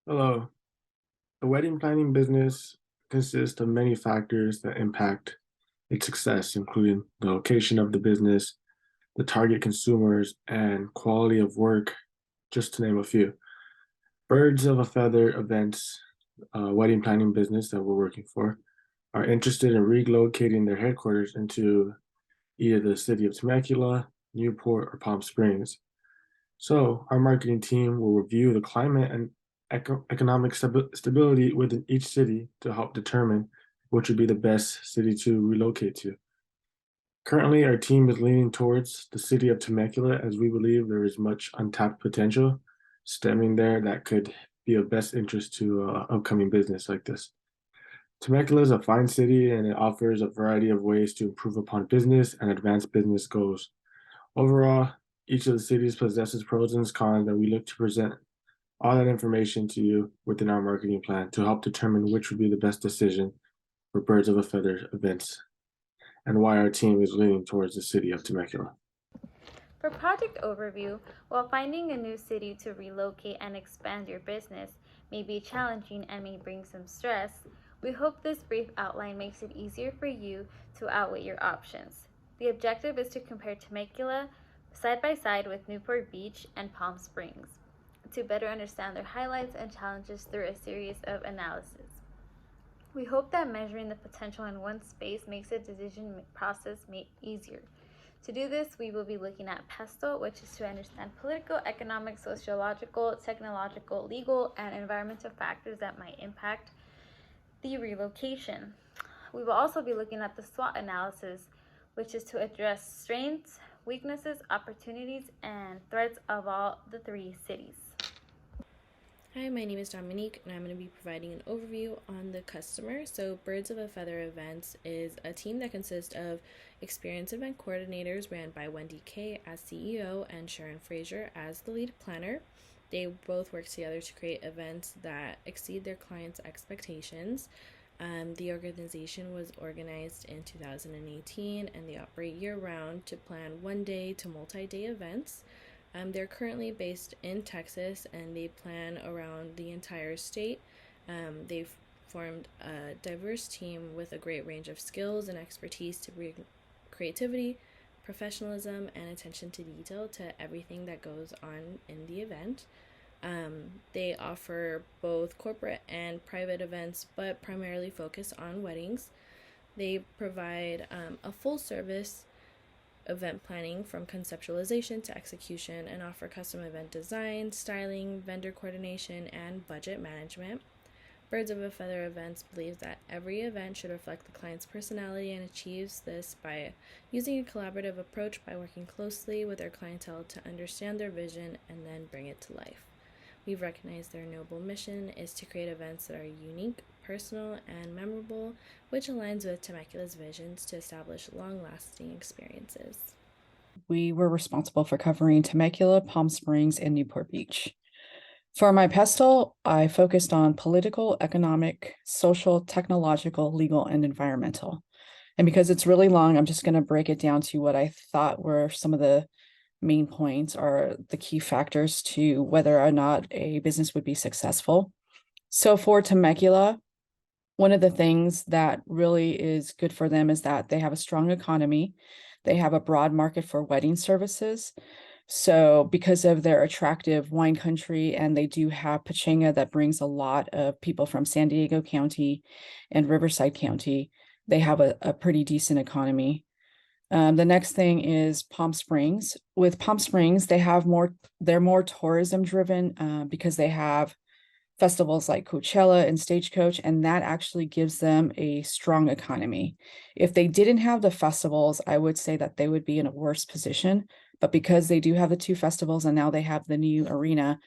Hello. The wedding planning business consists of many factors that impact its success, including the location of the business, the target consumers, and quality of work, just to name a few. Birds of a Feather Events, wedding planning business that we're working for, are interested in relocating their headquarters into either the city of Temecula, Newport, or Palm Springs. So, our marketing team will review the climate and economic stability within each city to help determine which would be the best city to relocate to. Currently, our team is leaning towards the city of Temecula as we believe there is much untapped potential stemming there that could be of best interest to upcoming business like this. Temecula is a fine city and it offers a variety of ways to improve upon business and advance business goals. Overall, each of the cities possesses pros and cons that we look to present all that information to you within our marketing plan to help determine which would be the best decision for Birds of a Feather events and why our team is leaning towards the city of Temecula. For project overview, while finding a new city to relocate and expand your business may be challenging and may bring some stress, we hope this brief outline makes it easier for you to outweigh your options. The objective is to compare Temecula side by side with Newport Beach and Palm Springs to better understand their highlights and challenges through a series of analyses. We hope that measuring the potential in one space makes the decision process easier. To do this, we will be looking at PESTLE, which is to understand political, economic, sociological, technological, legal, and environmental factors that might impact the relocation. We will also be looking at the SWOT analysis, which is to address strengths, weaknesses, opportunities, and threats of all the three cities. Hi, my name is Dominique, and I'm going to be providing an overview on the customer. So, Birds of a Feather Events is a team that consists of experienced event coordinators ran by Wendy Kay as CEO and Sharon Frazier as the lead planner. They both work together to create events that exceed their clients' expectations. The organization was organized in 2018 and they operate year round to plan one day to multi day events. They're currently based in Texas and they plan around the entire state. They've formed a diverse team with a great range of skills and expertise to bring creativity, professionalism, and attention to detail to everything that goes on in the event. They offer both corporate and private events, but primarily focus on weddings. They provide a full service event planning from conceptualization to execution and offer custom event design, styling, vendor coordination, and budget management. Birds of a Feather Events believes that every event should reflect the client's personality and achieves this by using a collaborative approach by working closely with their clientele to understand their vision and then bring it to life. We've recognized their noble mission is to create events that are unique, personal, and memorable, which aligns with Temecula's visions to establish long-lasting experiences. We were responsible for covering Temecula, Palm Springs, and Newport Beach. For my pestle, I focused on political, economic, social, technological, legal, and environmental. And because it's really long, I'm just going to break it down to what I thought were some of the main points or the key factors to whether or not a business would be successful. So for Temecula, one of the things that really is good for them is that they have a strong economy. They have a broad market for wedding services. So because of their attractive wine country, and they do have Pachanga that brings a lot of people from San Diego County and Riverside County, they have a pretty decent economy. The next thing is Palm Springs. With Palm Springs, they're more tourism driven because they have festivals like Coachella and Stagecoach, and that actually gives them a strong economy. If they didn't have the festivals, I would say that they would be in a worse position. But because they do have the two festivals and now they have the new arena,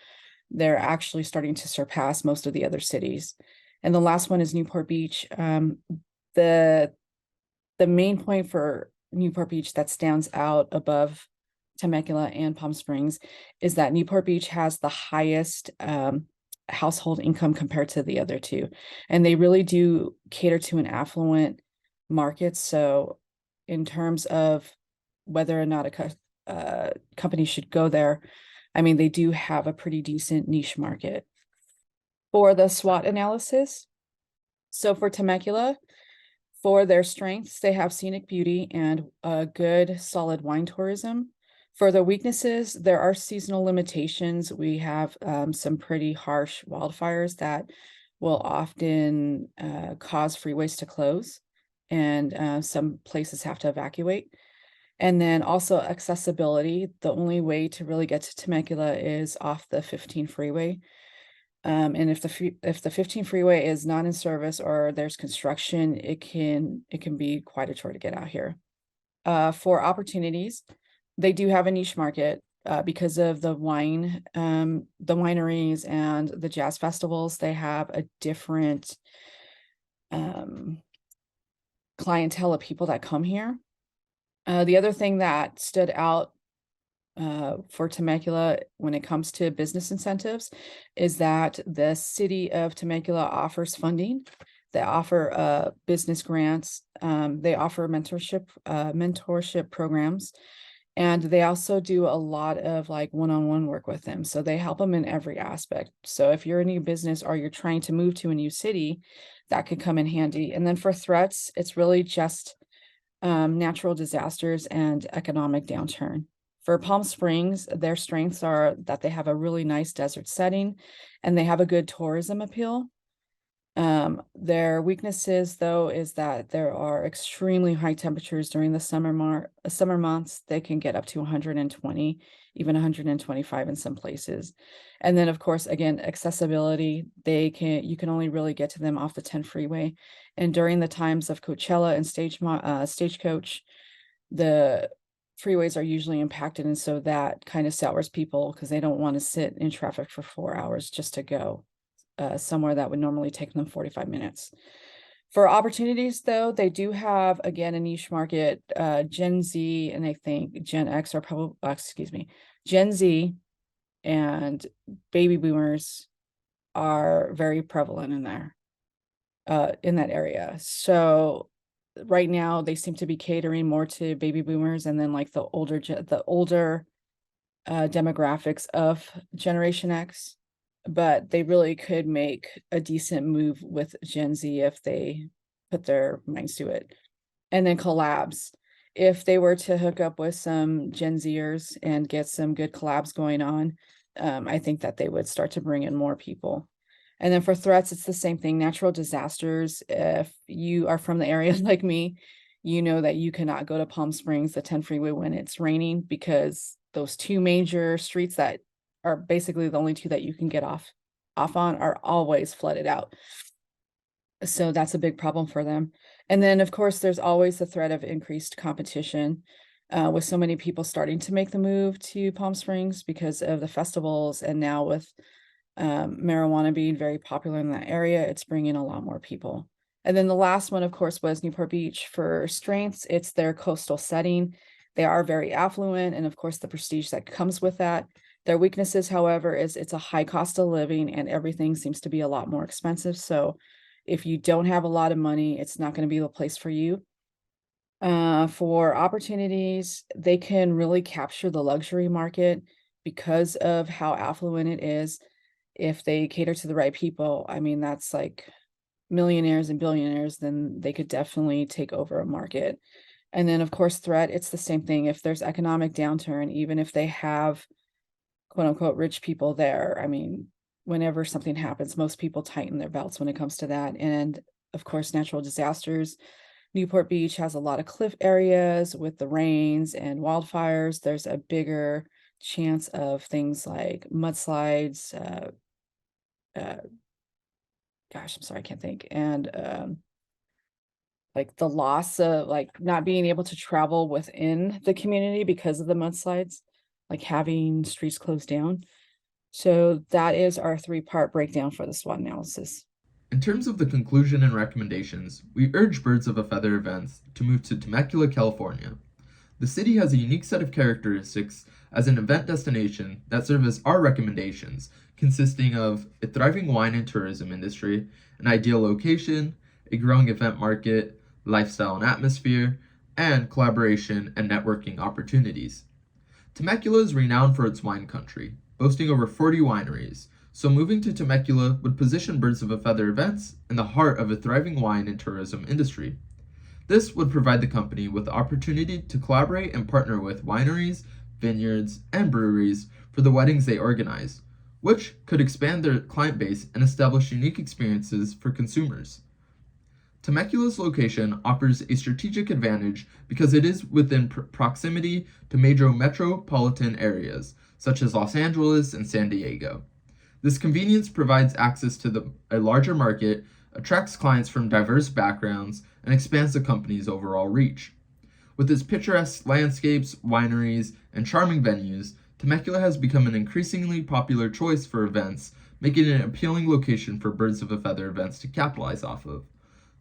they're actually starting to surpass most of the other cities. And the last one is Newport Beach. The main point for Newport Beach that stands out above Temecula and Palm Springs is that Newport Beach has the highest household income compared to the other two. And they really do cater to an affluent market. So in terms of whether or not a company should go there, I mean, they do have a pretty decent niche market. For the SWOT analysis, so for Temecula, for their strengths, they have scenic beauty and a good solid wine tourism. For their weaknesses, there are seasonal limitations. We have some pretty harsh wildfires that will often cause freeways to close, and some places have to evacuate. And then also accessibility. The only way to really get to Temecula is off the 15 freeway. And if the 15 freeway is not in service or there's construction, it can be quite a chore to get out here. For opportunities, they do have a niche market because of the wineries and the jazz festivals. They have a different clientele of people that come here. The other thing that stood out for Temecula when it comes to business incentives is that the city of Temecula offers funding. They offer business grants. They offer mentorship programs, and they also do a lot of like one-on-one work with them. So they help them in every aspect. So if you're a new business or you're trying to move to a new city, that could come in handy. And then for threats, it's really just natural disasters and economic downturn. For Palm Springs, their strengths are that they have a really nice desert setting and they have a good tourism appeal. Their weaknesses, though, is that there are extremely high temperatures during the summer months. They can get up to 120, even 125 in some places. And then, of course, again, accessibility. You can only really get to them off the 10 freeway. And during the times of Coachella and Stagecoach, the freeways are usually impacted, and so that kind of sours people because they don't want to sit in traffic for 4 hours just to go somewhere that would normally take them 45 minutes. For opportunities, though, they do have, again, a niche market. Gen Z and I think Gen X are probably, Gen Z and baby boomers are very prevalent in there, in that area. So right now they seem to be catering more to baby boomers and then like the older demographics of Generation X, but they really could make a decent move with Gen Z if they put their minds to it. And then collabs. If they were to hook up with some Gen Zers and get some good collabs going on, I think that they would start to bring in more people. And then for threats, it's the same thing. Natural disasters. If you are from the area like me, you know that you cannot go to Palm Springs, the 10 freeway, when it's raining, because those two major streets that are basically the only two that you can get off on are always flooded out. So that's a big problem for them. And then, of course, there's always the threat of increased competition with so many people starting to make the move to Palm Springs because of the festivals. And now with marijuana being very popular in that area, it's bringing a lot more people. And then the last one, of course, was Newport Beach. For strengths, it's their coastal setting. They are very affluent, and of course, the prestige that comes with that. Their weaknesses, however, is it's a high cost of living and everything seems to be a lot more expensive. So if you don't have a lot of money, it's not going to be the place for you. For opportunities, they can really capture the luxury market because of how affluent it is. If they cater to the right people, I mean, that's like millionaires and billionaires, then they could definitely take over a market. And then, of course, threat, it's the same thing. If there's economic downturn, even if they have quote unquote rich people there, I mean, whenever something happens, most people tighten their belts when it comes to that. And of course, natural disasters. Newport Beach has a lot of cliff areas with the rains and wildfires. There's a bigger chance of things like mudslides, gosh, I'm sorry, I can't think. And like the loss of like not being able to travel within the community because of the mudslides, like having streets closed down. So that is our 3-part breakdown for the SWOT analysis. In terms of the conclusion and recommendations, we urge Birds of a Feather events to move to Temecula, California. The city has a unique set of characteristics as an event destination that serve as our recommendations, consisting of a thriving wine and tourism industry, an ideal location, a growing event market, lifestyle and atmosphere, and collaboration and networking opportunities. Temecula is renowned for its wine country, boasting over 40 wineries, So moving to Temecula would position Birds of a Feather Events in the heart of a thriving wine and tourism industry. This would provide the company with the opportunity to collaborate and partner with wineries, vineyards, and breweries for the weddings they organize, which could expand their client base and establish unique experiences for consumers. Temecula's location offers a strategic advantage because it is within proximity to major metropolitan areas, such as Los Angeles and San Diego. This convenience provides access to a larger market, attracts clients from diverse backgrounds, and expands the company's overall reach. With its picturesque landscapes, wineries, and charming venues, Temecula has become an increasingly popular choice for events, making it an appealing location for Birds of a Feather events to capitalize off of.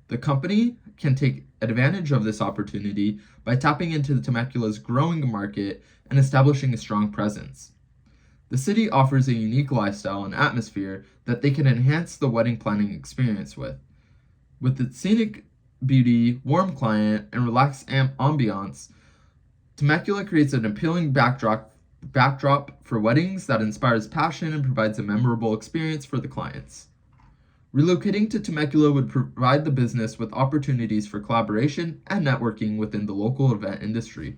The company can take advantage of this opportunity by tapping into Temecula's growing market and establishing a strong presence. The city offers a unique lifestyle and atmosphere that they can enhance the wedding planning experience with. With its scenic beauty, warm climate, and relaxed ambiance, Temecula creates an appealing backdrop for weddings that inspires passion and provides a memorable experience for the clients. Relocating to Temecula would provide the business with opportunities for collaboration and networking within the local event industry.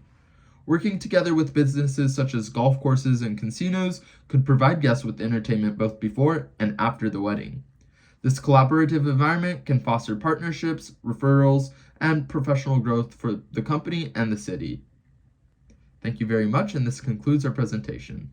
Working together with businesses such as golf courses and casinos could provide guests with entertainment both before and after the wedding. This collaborative environment can foster partnerships, referrals, and professional growth for the company and the city. Thank you very much, and this concludes our presentation.